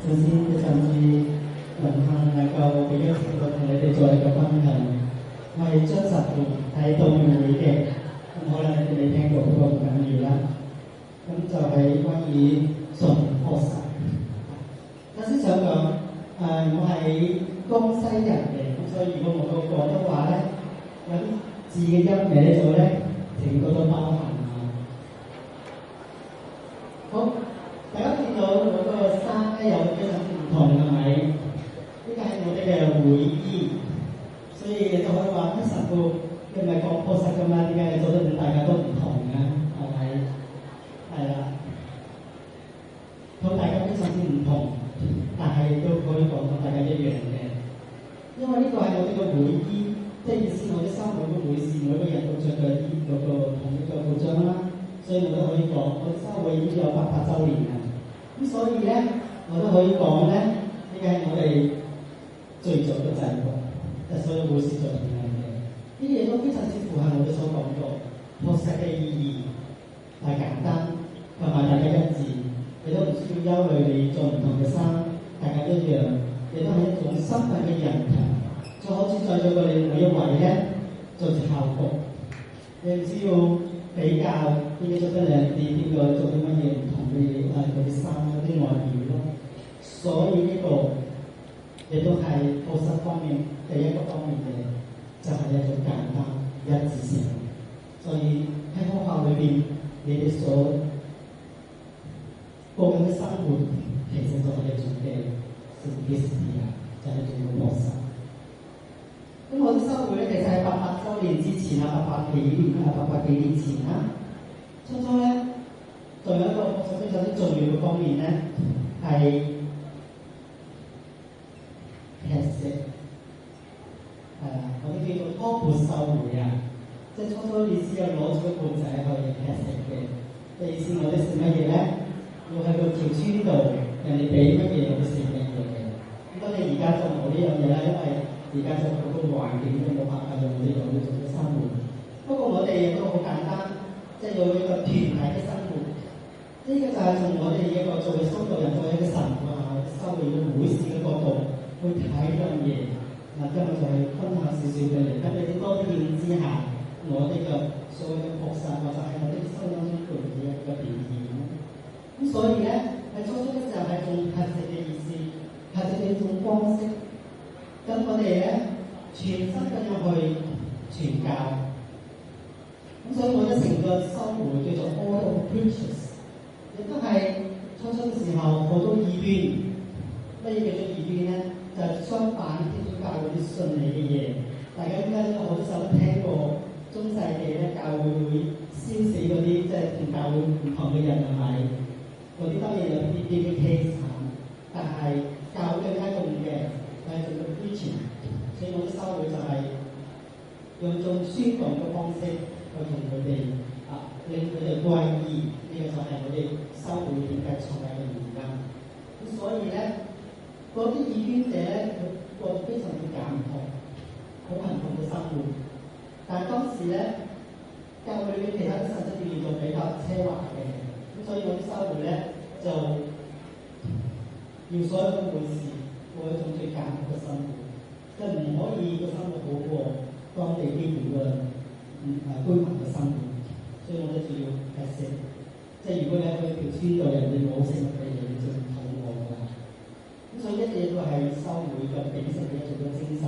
首先非常之榮幸能夠俾咗機會同你哋做呢個分享。我係將實盤睇到會嘅，可能你哋未聽過，不過唔緊要啦。咁就係關於純樸實。首先想講，我係江西人嘅，咁所以如果我個廣東話咧，有啲字嘅音歪咗咧，請多多包涵啊。好。大家見到我個衫咧有非常之唔同，係咪？呢個係我哋嘅會衣，所以你就可以話乜神父佢唔係講樸實㗎嘛？點解你做得大家都唔同嘅？係咪？係啦，同大家非常之唔同，但係都可以講同大家一樣嘅，因為呢個係我哋嘅會衣，即係意思我哋三會嘅會士每個人都着嘅衣嗰個同一個服裝啦。所以我都可以講，我三會已經有800週年啦。咁所以咧，我都可以講咧，呢個係我哋最早嘅制服，即係所有會士做同樣嘅。呢啲嘢都非常之符合我哋所講過樸實嘅意義，係簡單同埋大家一致，你都唔需要憂慮你做唔同嘅衫，大家一樣，亦都係一種身份嘅認同。就好似在座嘅你每一位咧，做住校服，你只要比較邊個做得靚啲，邊個做啲乜嘢唔同嘅嘢，嗰啲衫嗰啲外表咯。所以呢個亦都係樸實方面第一個方面嘅，就係一種簡單一致性。所以喺學校裏邊，你哋所過緊嘅生活，其實就係一種嘅 simplicity 啊，就係一種樸實。咁我啲修會咧，其實喺800週年之前啊，800幾年前啦。初初咧，仲有一個非常之重要嘅方面咧，係劇色。我哋叫做科盤修會啊，即係初初意思係攞住個盤仔去劇色嘅。即係意思我哋食乜嘢咧，要喺個條村度，人哋俾乜嘢我哋食乜嘢嘅。咁當然而家就冇呢樣嘢啦，因為而家就好多環境都冇辦法用呢樣去做嘅生活。不過我哋亦都好簡單，即係有一個團體嘅生活。呢個就係從我哋一個作為修道人、作為一個神父啊、修會嘅會士嘅角度去睇呢樣嘢。嗱，今日就係分享少少嘅嚟，等你哋多啲認知下我哋嘅所謂嘅樸實，或者係我哋修養中嘅一個表現。咁所以咧，喺初初嘅時候係種核實嘅意思，核實嘅一種方式。咁我哋咧全身咁樣去傳教，咁所以我哋成個修會叫做 Order of Preachers， 亦都係初初嘅時候好多異端。乜嘢叫做異端咧？就係相反基督教嗰啲順利嘅嘢。大家應該都好多時候都聽過中世紀咧，教會會燒死嗰啲即係同教會唔同嘅人，係咪？嗰啲當然有啲 case 但係教會更加重嘅。係做到 preaching， 所以我啲修會就係用種宣講嘅方式去同佢哋令佢哋歸依，呢個就係我哋修會點解創立嘅原因。咁所以咧，嗰啲異端者咧，佢過得非常之簡樸，好貧窮嘅生活。但係當時咧，教會裏邊其他啲神職人員就比較奢華嘅，咁所以我啲修會咧就要所有嘅會士過一種最簡樸嘅生活，即係唔可以個生活好過當地基本嘅居民嘅生活，所以我哋就要係食，即係如果你去條村度人哋冇食物俾你，你就唔肚餓㗎啦。咁所以一直都係修會嘅秉承嘅一種嘅精神，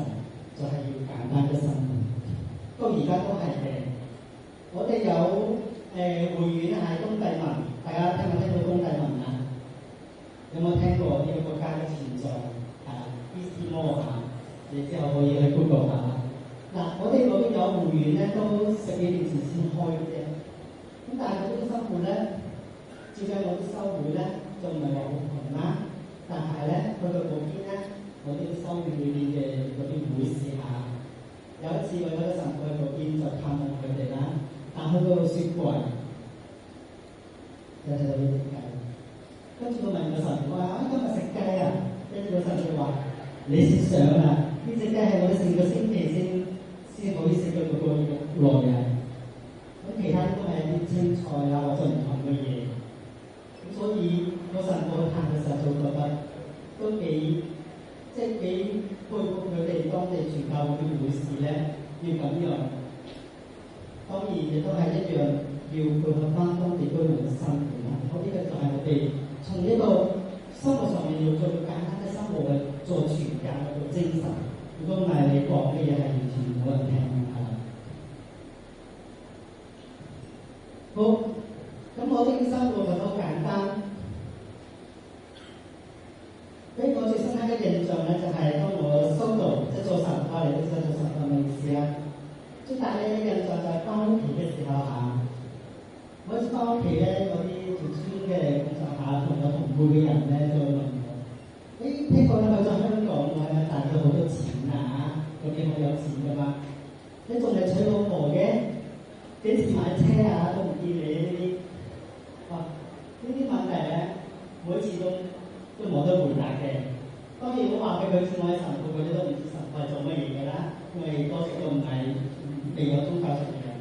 就係要簡單嘅生活。到而家都係嘅，我哋有會院係東帝汶，大家聽唔聽到東帝汶啊？有冇聽過呢個國家嘅存在？East Timor 你之後可以去 Google 下。嗱，我哋嗰邊有會員咧，都10幾年前先開嘅啫。咁但係嗰啲生活咧，照計我啲修會咧，就唔係話好窮啦。但係咧，去到嗰邊咧，我啲修會裏面嘅嗰啲會士有一次我有個神父去嗰邊就探望佢哋啦，打開嗰個雪櫃，就睇到呢隻雞。跟住我問個神父話：今日食雞啊？跟住個神父話：你先想啊！呢隻雞係我哋成個星期先可以食到嗰個肉內嘅。咁其他都係啲青菜啊或者唔同嘅嘢。咁所以個神父去探嘅時候就覺得都幾佩服佢哋當地傳教會嘅會士咧，要咁樣。當然亦都係一樣要配合翻當地居民嘅生活啦。呢個就係我哋從呢個生活上面要做簡單嘅生活去做傳教嘅精神。如果唔係你講嘅嘢係完全冇人聽係啦。好，咁我哋嘅生活就好簡單。俾我最深刻嘅印象咧，就係當我修道即係做神父嚟嘅時候，做神父嘅意思啦。最大嘅印象就係翻屋企嘅時候嚇，每次翻屋企咧，嗰啲條村嘅咁上下同我同輩嘅人咧，就會問我：聽講你去咗香港，我係咪賺咗好多錢啊？有幾好有錢㗎嘛？你仲係娶老婆嘅？幾時買車啊？都唔見你呢啲。哇！呢啲問題咧，每次都冇得回答嘅。當然我話俾佢知，我係神父，佢哋都唔知神父係做乜嘢嘅啦，因為多數都唔係未有宗教信仰，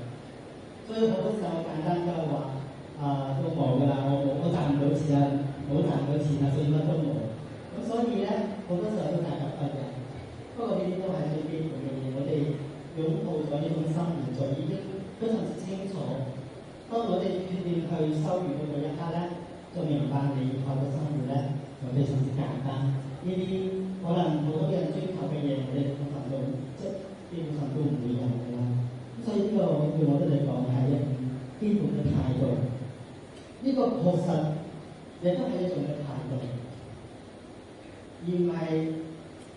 所以好多時候簡單都係話都冇㗎啦，我賺唔到錢啊，冇賺到錢啊，所以乜都冇。咁所以咧，好多時候都大家分嘅。不過呢啲都係最基本嘅嘢，我哋擁抱咗呢種心靈就已經非常之清楚。當我哋決定去修完嗰一刻咧，就明白你以後嘅生活咧就非常之簡單。呢啲可能好多人追求嘅嘢，我哋通常都基本上都唔會有㗎啦。所以呢個對我哋嚟講係一種基本嘅態度。呢個確實亦都係一種嘅態度，而唔係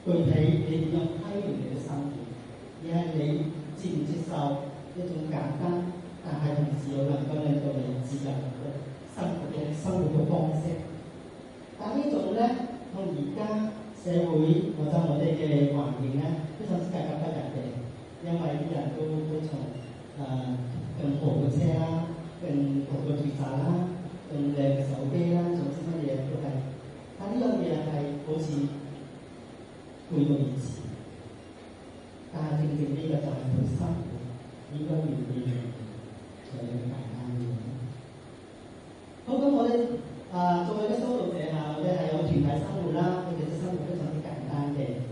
具體你點樣規劃你嘅生活，而係你接唔接受一種簡單，但係同時又能夠令到你自由嘅生活嘅方式。但呢種咧，同而家社會或者我哋嘅環境咧，非常之格格不入嘅，因為啲人都從更好嘅車啦、更好嘅住宅啦、更靚嘅手機啦，總之乜嘢都係。但呢樣嘢係好似背道而馳，但係正正呢個就係佢生活應該要嘅嘢，就係咁簡單嘅嘢。好，咁我哋作為一個修道者我哋係有團體生活啦，我哋嘅生活非常之簡單嘅。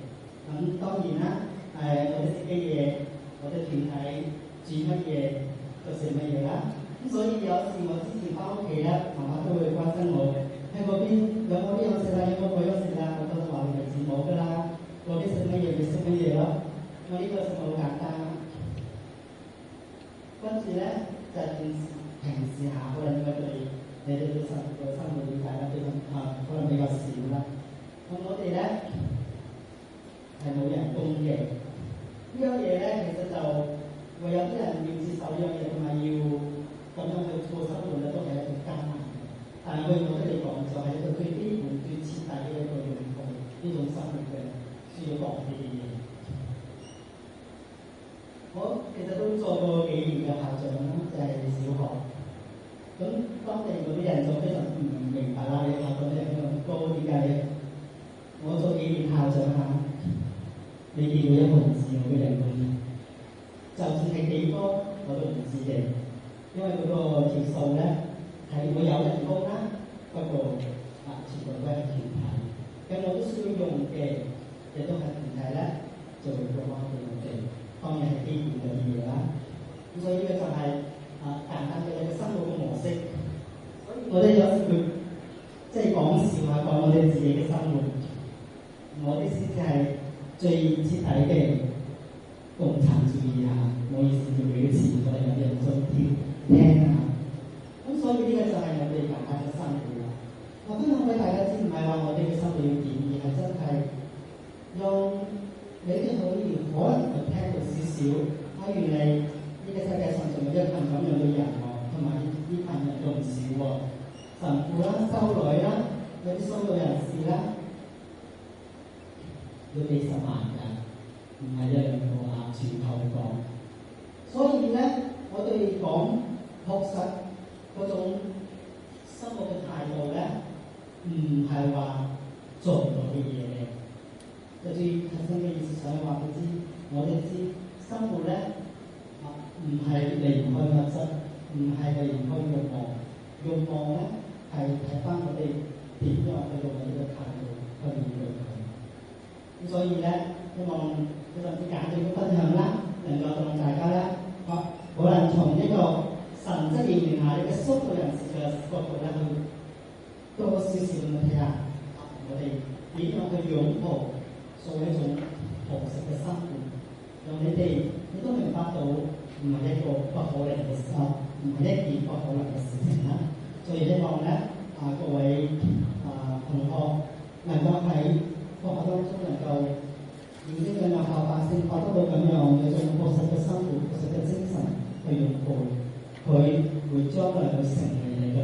咁當然啦，我哋食嘅嘢，我哋團體煮乜嘢就食乜嘢啦。咁所以有時我之前翻屋企咧，媽媽都會關心我喺嗰邊有冇呢樣食啦，有冇嗰樣食啦，我都話你係冇㗎啦，嗰邊食乜嘢咪食乜嘢咯。我呢個食好簡單。跟住咧就平時下可能你哋對生活了解啦，可能比較少啦。咁我哋咧係冇人工嘅，呢樣嘢咧其實就會有啲人要接受呢樣嘢，同埋要咁樣去過生活咧，都係一種艱難嘅。但係對我哋嚟講，就係一個最基本、最徹底嘅一個擁抱呢種生活嘅需要講嘅嘢。我其實都做過幾年嘅校長啦，就係小學。咁當地嗰啲人就非常唔明白啦，你校長啲人咁高，點解我做幾年校長你見到一個唔知我嘅人工，就算係幾多我都唔知嘅，因為嗰個條數咧係會有人工啦，不過全部都係團體，咁我都需要用嘅，亦都係團體咧就會幫我哋，當然係基本嘅嘢啦。咁所以呢個就係簡單嘅一個生活嘅模式。所以我哋有時會即係講笑話講我哋自己嘅生活，我哋先至係最徹底嘅共產主義唔好意思用呢個詞，我哋有啲人中意聽咁所以呢個就係我哋大家嘅生活啦。我分享俾大家知，唔係話我哋嘅生活要點，而係真係用你哋可能聽到少少，原來呢個世界上仲有一群咁樣嘅人同埋呢群人仲唔少神父啦、修女啦、有啲修道人士啦，要幾十萬㗎，唔係一兩個全球講。所以咧，我哋講確實嗰種生活嘅態度咧，唔係話做唔到嘅嘢嘅。就最核心嘅意思想話俾知，我哋知生活咧唔係離唔開物質，唔係離唔開慾望。慾望咧係睇翻我哋點樣去用呢個態度去面對。所以咧，希望非常之簡短嘅分享啦，能夠同大家咧，可能從一個神職人員下一個修道人士嘅角度咧，去多少少咁樣睇下，我哋點樣去擁抱做一種樸實嘅生活，讓你哋亦都明白到唔係一個不可能嘅事，唔係一件不可能嘅事情啦。所以希望咧，各位同學能夠喺學校當中能夠以呢個有效法性發得到咁樣嘅一種樸實嘅生活、樸實嘅精神去擁抱，佢會將來會成為你嘅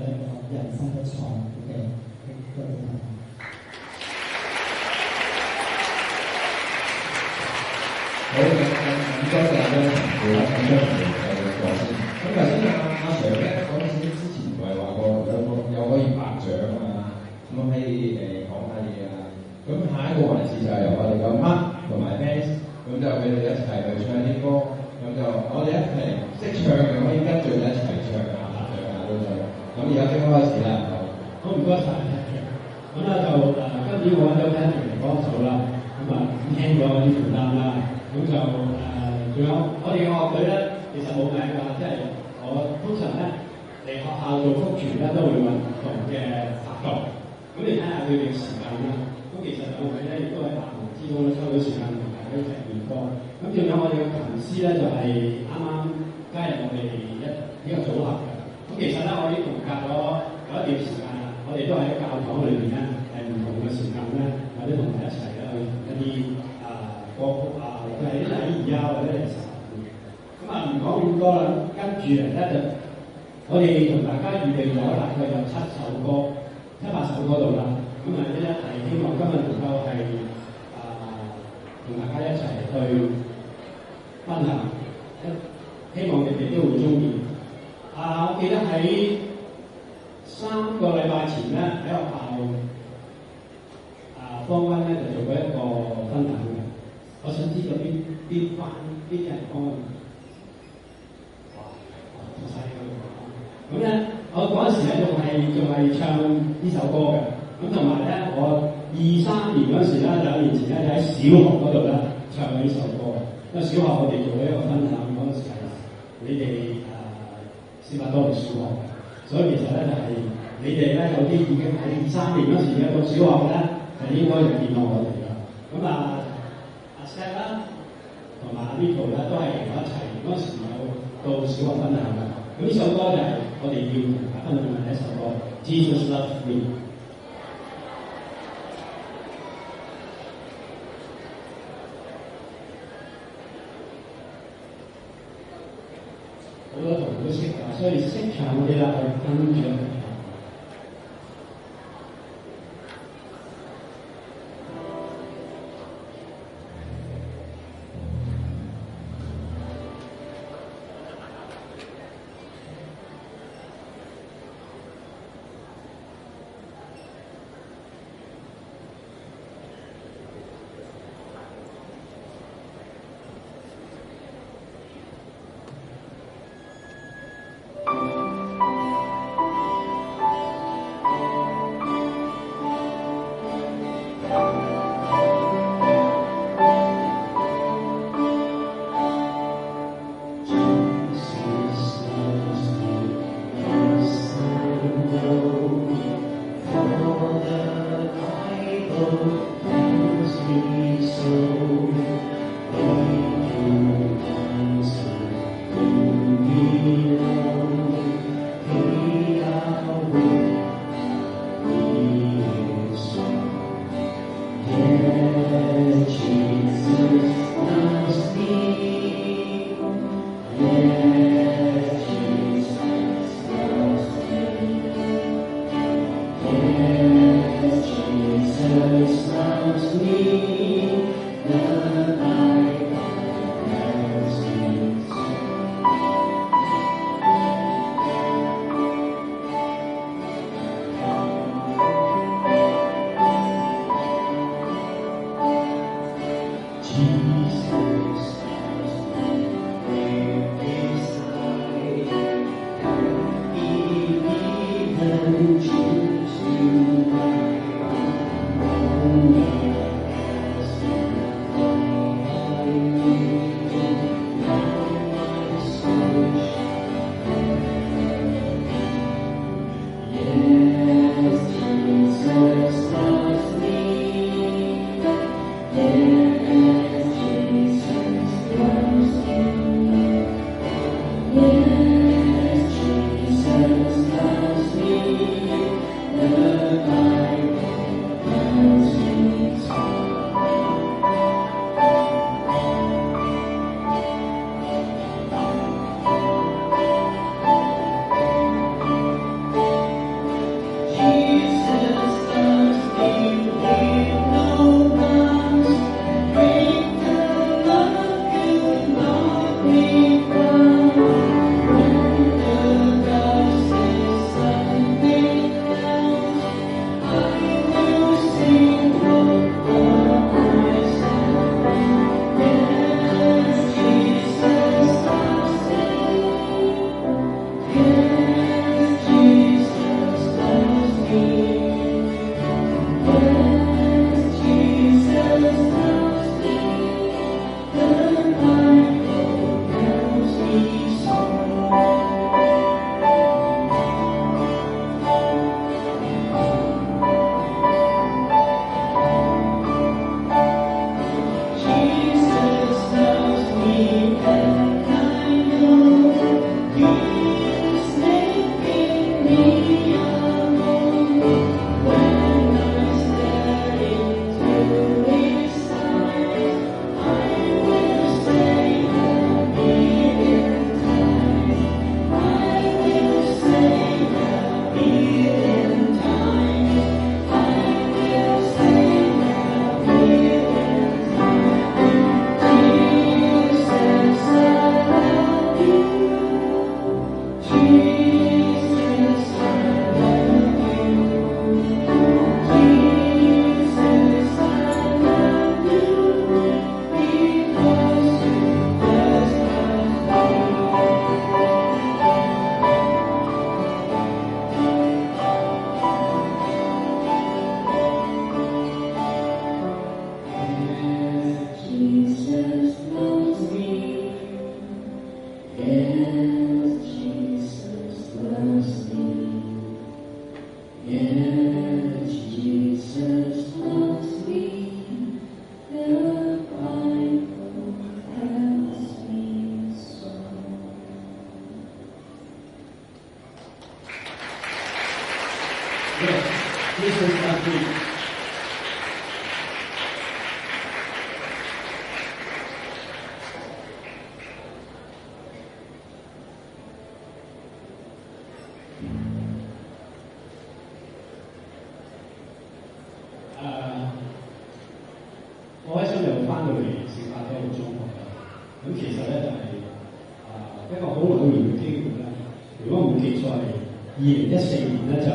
人生嘅財富嘅。多謝大家。好，咁多謝阿張同學啦，咁張同學嘅講先。咁頭先阿 Sir 咧講少之前唔係話有可以拍掌啊，咁可以講下嘢啊。咁下一個環節就係由我哋嘅 Mark 同埋 Vance， 咁就佢哋一齊去唱啲歌，咁就我哋一齊識唱嘅可以跟住一齊唱啊，拍掌啊都得。咁而家即刻開始啦。好，唔該晒。咁咧就今年我揾咗 Patrick 嚟幫手啦，咁輕咗啲負擔啦。咁就仲有我哋嘅樂隊咧，其實冇名㗎，即係我通常咧嚟學校做福傳咧都會揾唔同嘅拍檔，咁你睇下佢哋嘅時間啦。咁其實兩位咧亦都喺百忙之中咧抽到時間同大家一齊練歌。咁仲有我哋嘅琴師咧就係啱啱加入我哋呢個組合嘅。咁其實咧我已經同隔咗有一段時間啦，我哋都喺教堂裏邊咧係唔同嘅時間咧，或者同埋一齊咧去一啲歌曲或者係啲禮儀或者係神父。咁唔講咁多啦，跟住嚟咧就我哋同大家預備咗大概有7首歌、7、8首歌度啦。咁咧係希望今日能夠係同大家一齊去分享，希望你哋都會中意。我記得喺3個禮拜前咧喺學校方溫咧就做過一個分享嘅。我想知道邊人幫我？哇！好犀利喎！咁咧，我嗰陣時咧仲係唱呢首歌嘅。咁同埋咧，我23年嗰時咧，2年前咧就喺小學嗰度咧唱呢首歌。因為小學我哋做咗一個分享嗰陣時係你哋司法多嘅小學，所以其實咧就係你哋咧有啲已經喺23年嗰時咧到小學咧，就應該就見到我哋啦。咁阿 Seth 啦，同埋阿 Nico 咧都係同我一齊嗰陣時有到小學分享嘅。咁呢首歌就係我哋要同大家分享嘅一首歌《Jesus Loves Me》。好多同學都識㗎，所以識唱嗰啲啦，去跟住。Jesus 我喺新又翻到嚟聖伯多祿中學啦。咁其實咧就係、一個好偶然嘅機會啦。如果我冇記錯係2014年咧就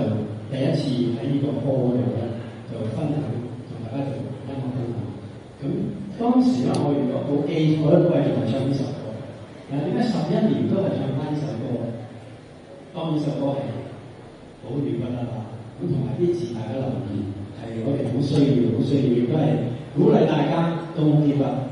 第一次喺呢個課嗰度咧就分享，同大家做音樂分享。咁當時咧我如果冇記錯咧都係仲係唱呢首歌。但係點解11年都係唱翻呢首歌？當然首歌係好亂不得啦。咁同埋啲詞大家留意係我哋好需要，好需要都係。鼓勵大家都冇結啦。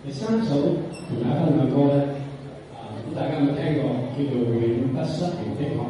第三首同大家分享嘅歌咧，咁大家有冇聽過叫做《永不失聯的愛》？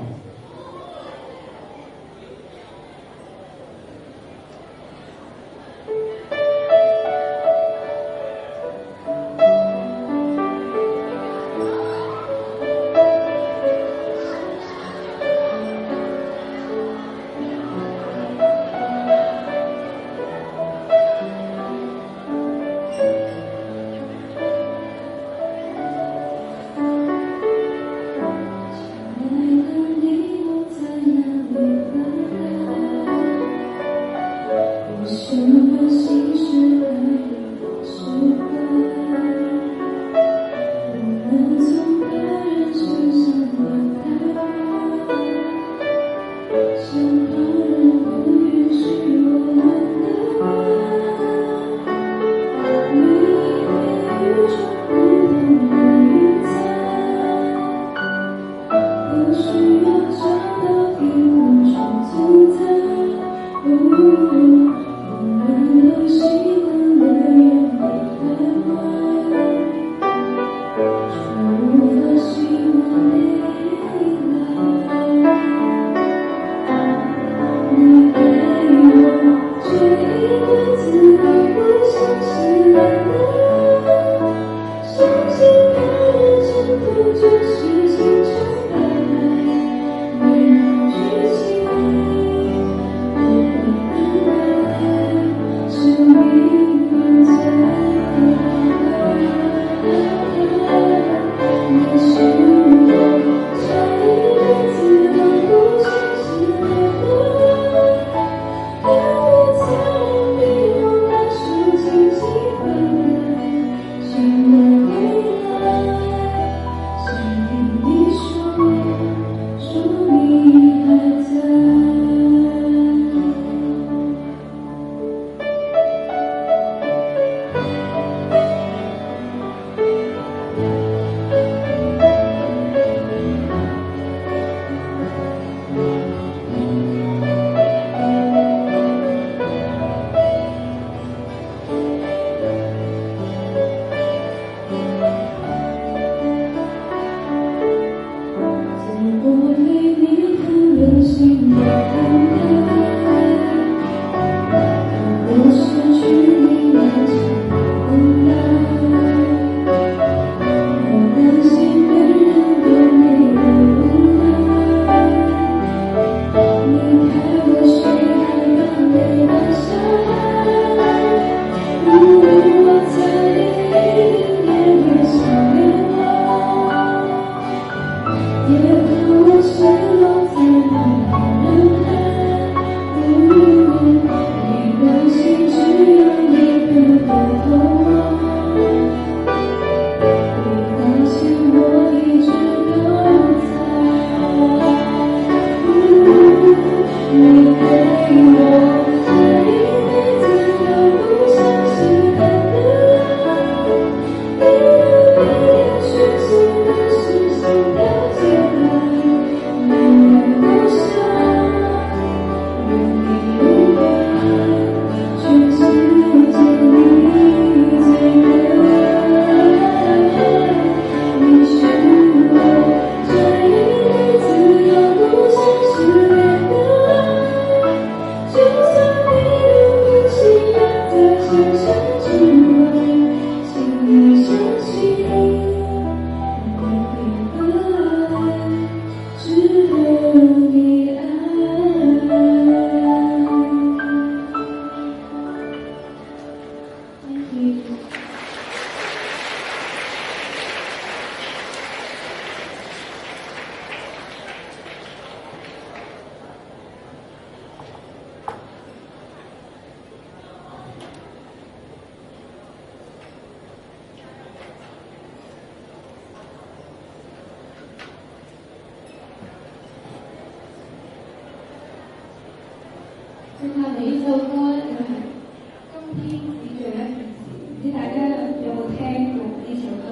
首歌今天只做一件事，唔知大家有冇聽過呢首歌？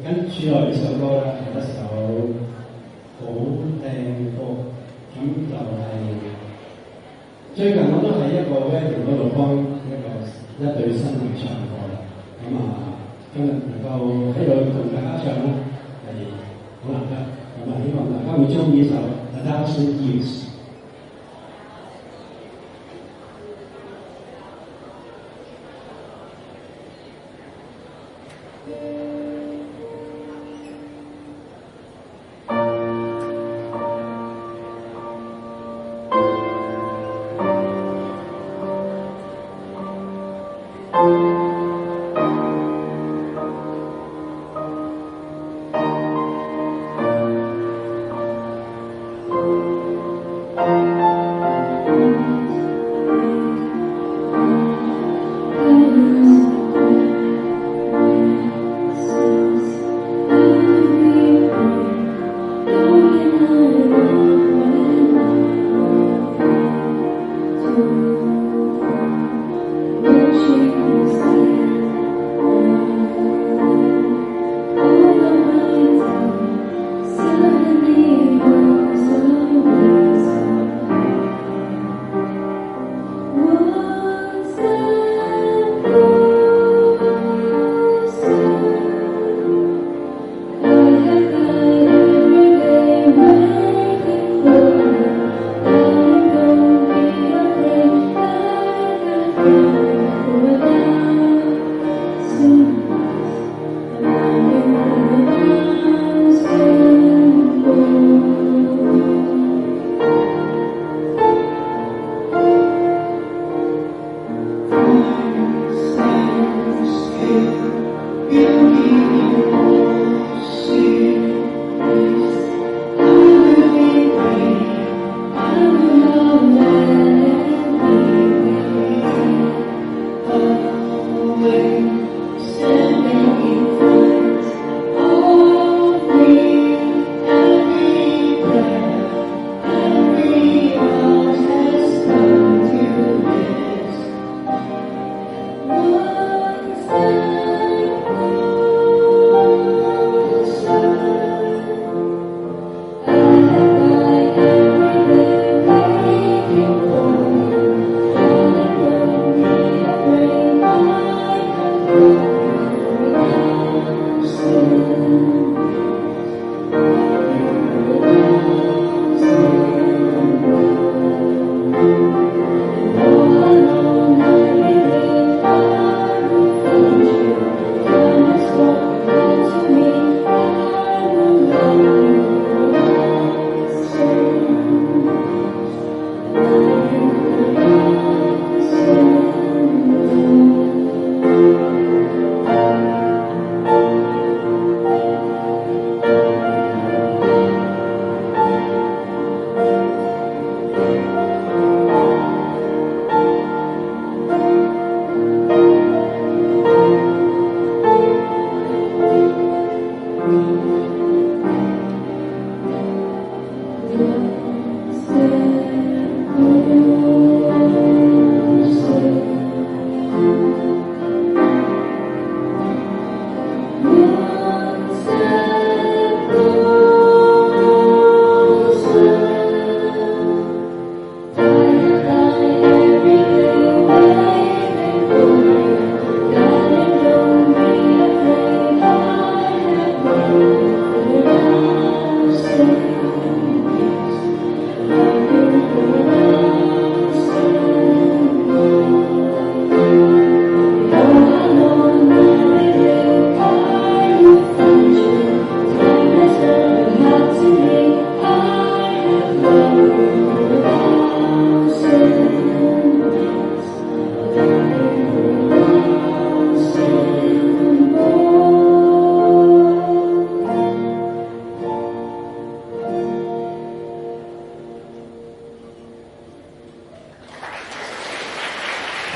跟住落嚟呢首歌咧係一首好靚嘅歌，咁就係最近我都喺一個 wedding 嗰度幫一對新人唱歌啦。咁今日能夠喺度同大家唱咧係好難得，咁希望大家會中意呢首《A Thousand Years》。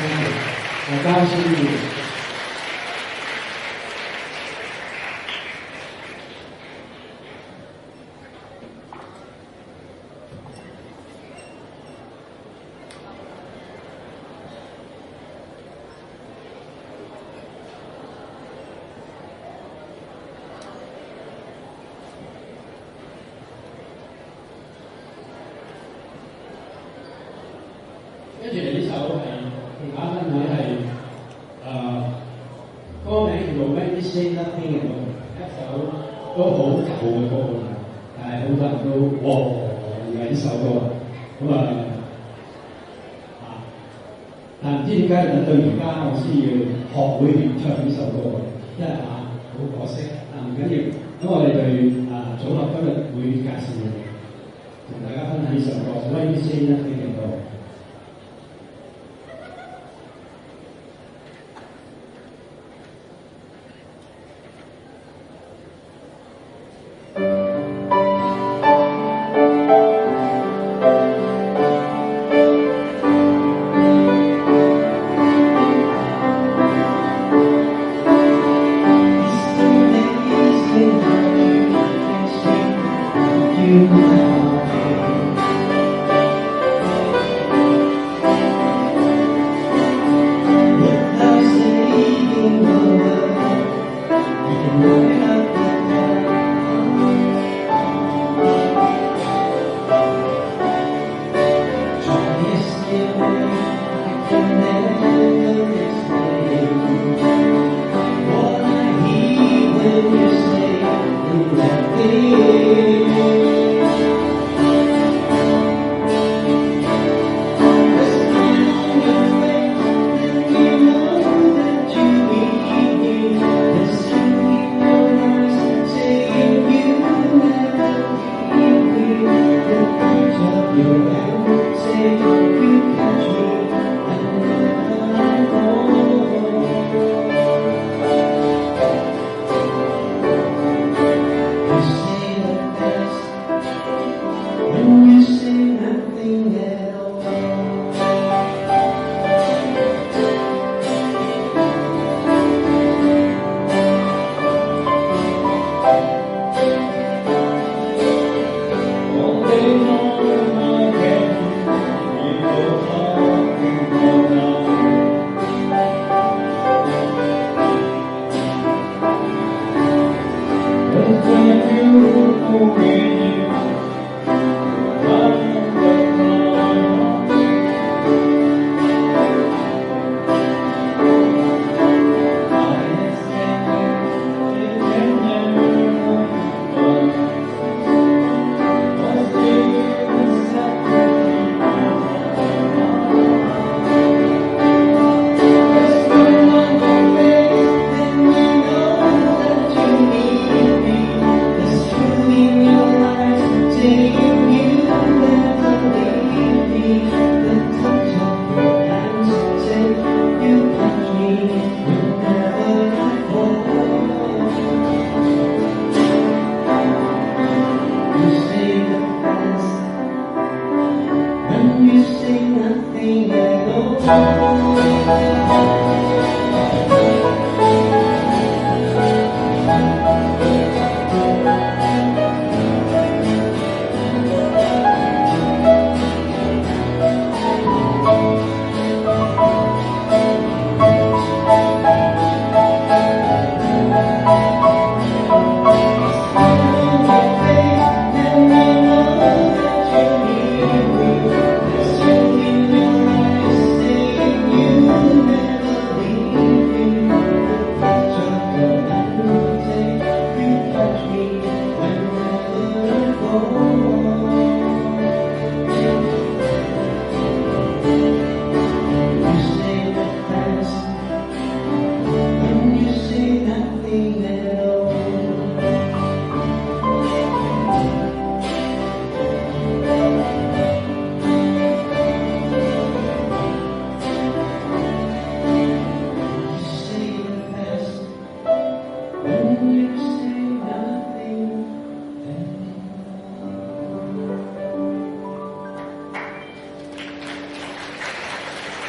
高興跟住嚟呢首係同大家分享係歌名叫做《When You Say Nothing at All》，一首都好舊嘅歌啦，但係好多人都哇原來呢首歌咁但唔知點解等到而家我先要學會點唱呢首歌，真係好可惜。但唔緊要，咁我哋對組合今日會介紹同大家分享呢首歌《When You Say Nothing at All》。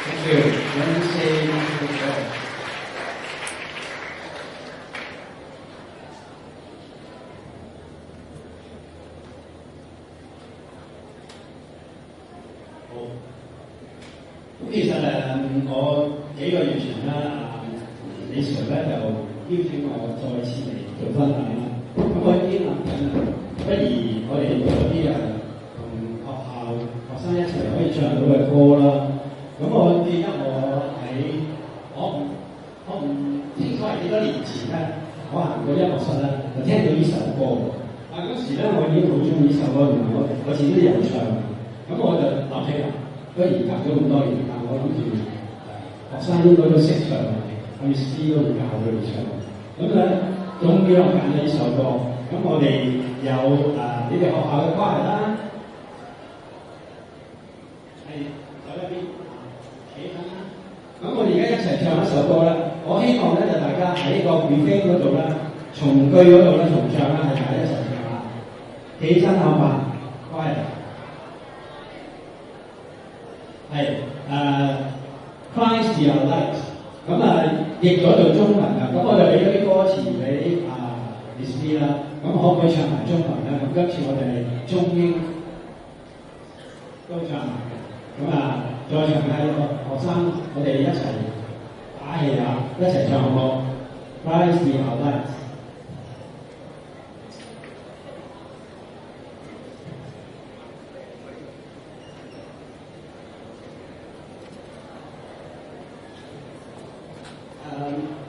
Thank you. Let me say thank you.好。其實我幾個月前啦，李 Sir 咧就邀請我再次嚟做分享啦。咁我已經諗緊啦，不如我哋做啲同學校學生一齊可以唱到嘅歌啦。咁我記得我唔清楚係幾多年前咧，我行過音樂室咧，就聽到呢首歌。但嗰時咧，我已經好中意呢首歌，同埋我自己都有唱。咁我就諗起啦，不如隔咗咁多年，但我諗住學生應該都識唱，咁師都會教佢哋唱。咁咧，終於我揀咗呢首歌。咁我哋有你哋學校嘅關係啦，係走一邊企緊啦。咁我哋而家一齊唱一首歌啦。我希望咧就大家喺個 refrain 嗰度咧，從句嗰度咧重唱啦，係大家一齊唱啦。企真好嘛？乖。係Christ Your Light。咁譯咗做中文啊。咁我就俾咗啲歌詞俾Miss B 啦。咁可唔可以唱埋中文咧？咁今次我哋係中英都唱埋嘅。咁再唱下學生，我哋一齊打氣啊！一齊唱好唔好 ？Christ Your Light。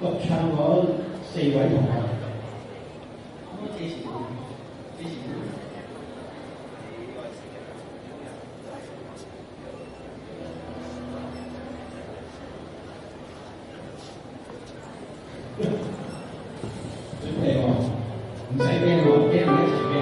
獨唱嗰4位同學。準備喎，唔使驚喎，驚咪一齊驚。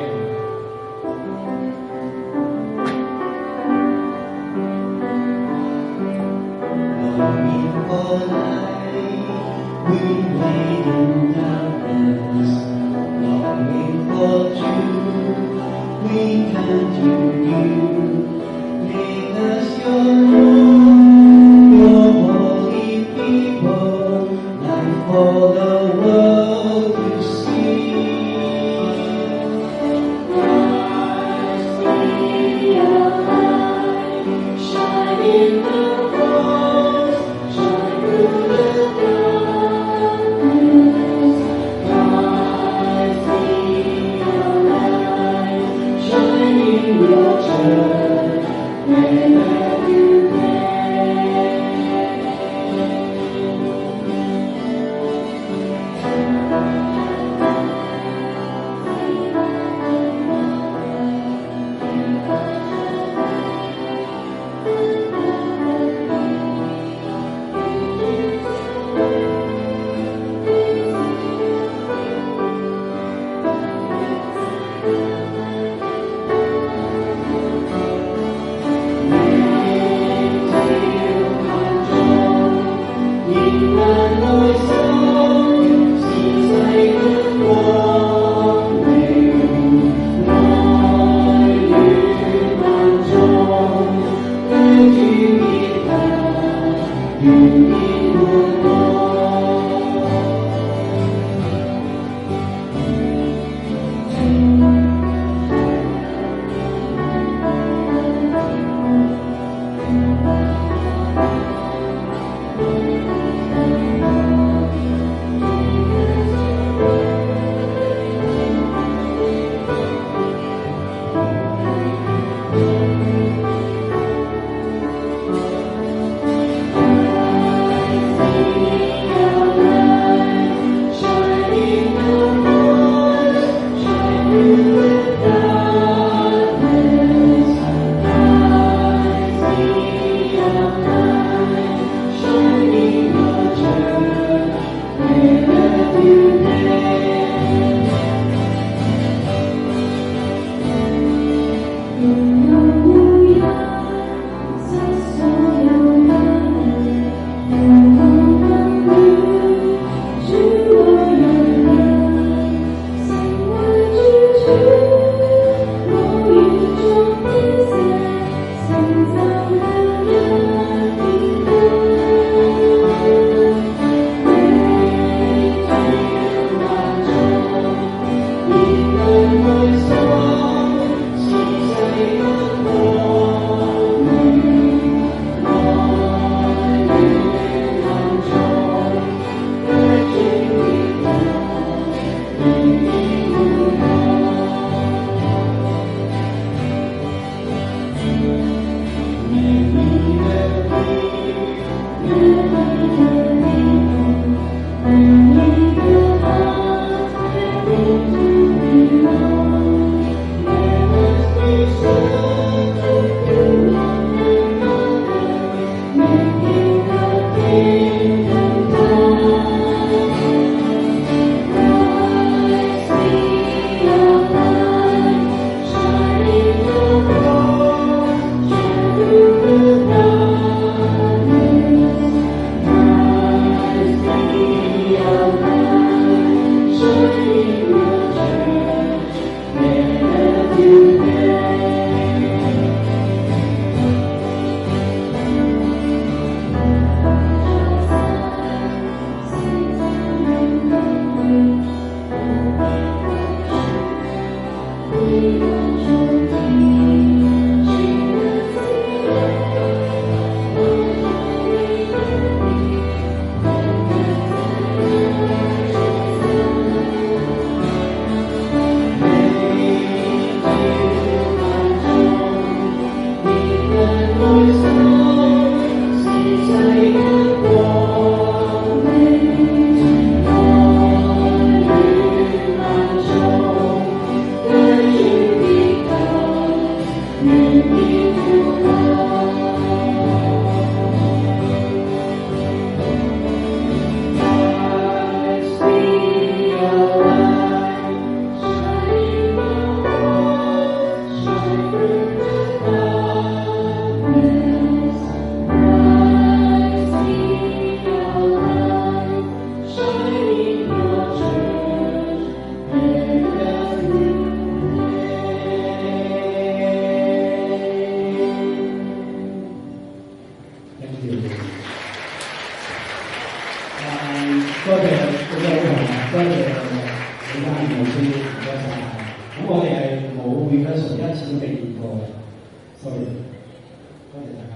多謝大家。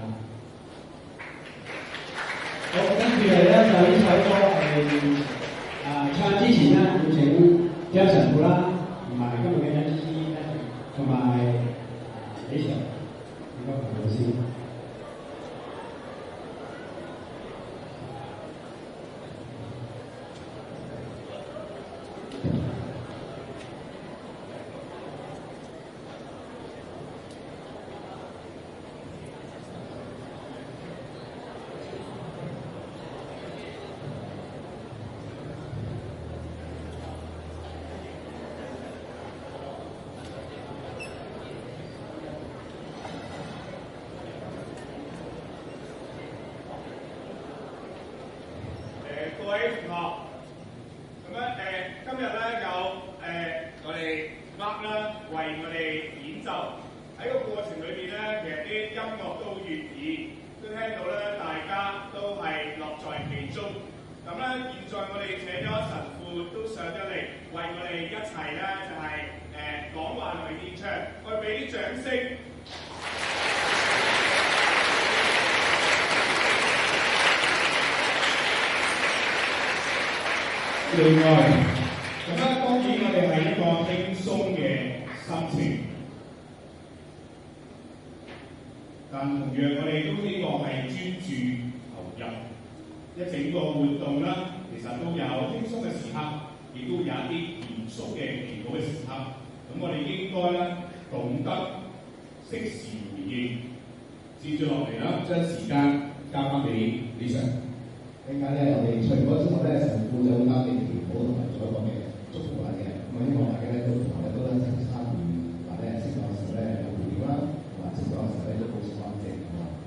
好，跟住嚟咧就呢首歌係唱之前咧要請張神父啦，同埋今日嘅恩師同埋李 Sir，應該同老師。各位同學，咁咧今日咧有我哋 Mark 啦，為我哋演奏。喺個過程裏邊咧，其實啲音樂都好悅耳，都聽到咧大家都係樂在其中。咁咧，現在我哋請咗神父都上咗嚟，為我哋一齊咧就係講話同埋獻唱，我哋俾啲掌聲。另外，咁咧當然我哋係一個輕鬆嘅心情，但同樣我哋都希望係專注投入。一整個活動啦，其實都有輕鬆嘅時刻，亦都有一啲嚴肅嘅祈禱嘅時刻。咁我哋應該咧懂得適時回應。接住落嚟啦，將時間交翻俾李 Sir。點解咧？我哋唱歌之後咧，神父就會交俾祈禱同埋做一個嘅祝福嚟嘅。咁希望大家咧都同埋都一齊參與，或者係適當嘅時候咧有回應啦，同埋適當嘅時候咧都保持安靜。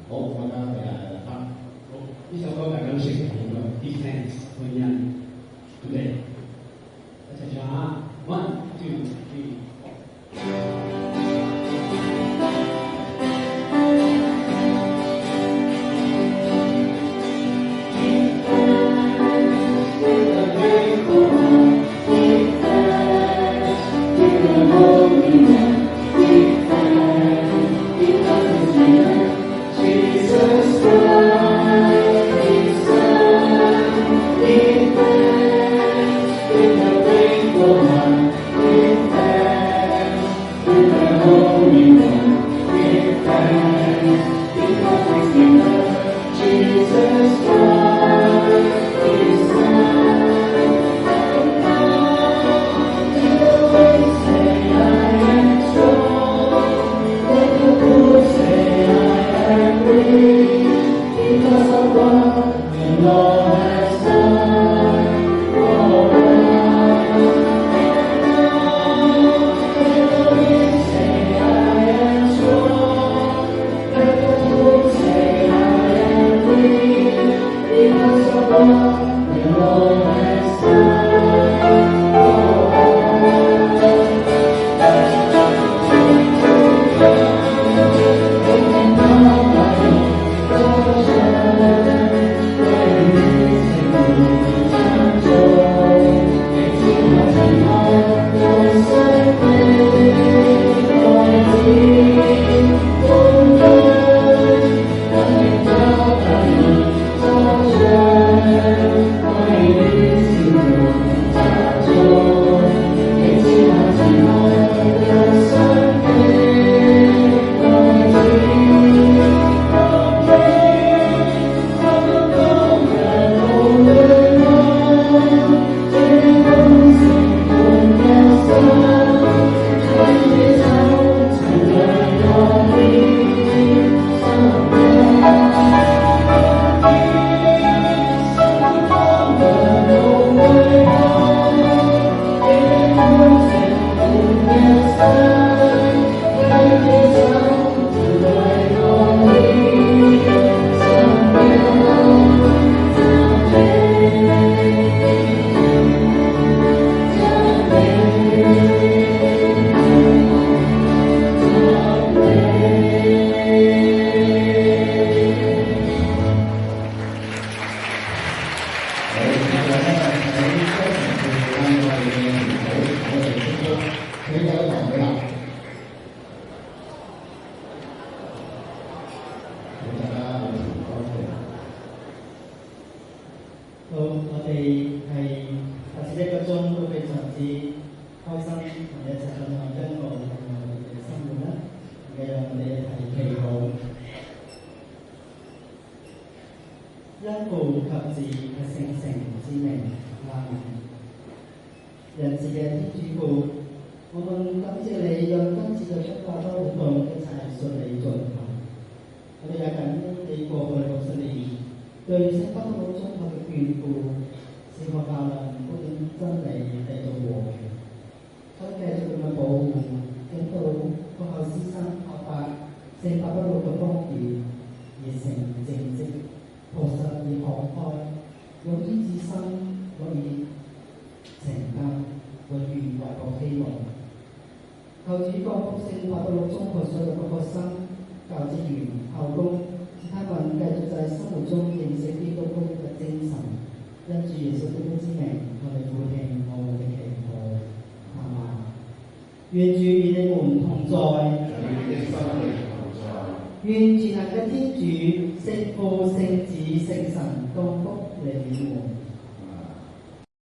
好，我而家俾阿潘。好，呢首歌大家都識嘅，應該 Give Thanks for Today。一齊唱下 ，One, Two, Three。好大家好多謝。好，我哋係頭先1個鐘都非常之開心，同你一齊分享跟我哋嘅生活啦。而家讓我哋一齊祈禱。因父及子及聖神之名，阿們。仁慈嘅天主父，我們感謝你讓今次嘅出發活動一切順利進行。我哋也感恩你過去60年對聖保祿宗學嘅眷顧，使學校能不斷真理締造和平。求繼續咁樣保護，引導學校師生學習聖保祿嘅光耀，熱誠正直。樸實而慷慨，勇於置身，樂意承擔，永遠懷抱希望。求主降福聖保祿中學所有各學生、教職員、校工，使他們繼續在生活中認識基督徒嘅精神。因主耶穌基督之名，我哋俯聽我們嘅祈禱。阿們。願主與你們同在，願全能嘅天主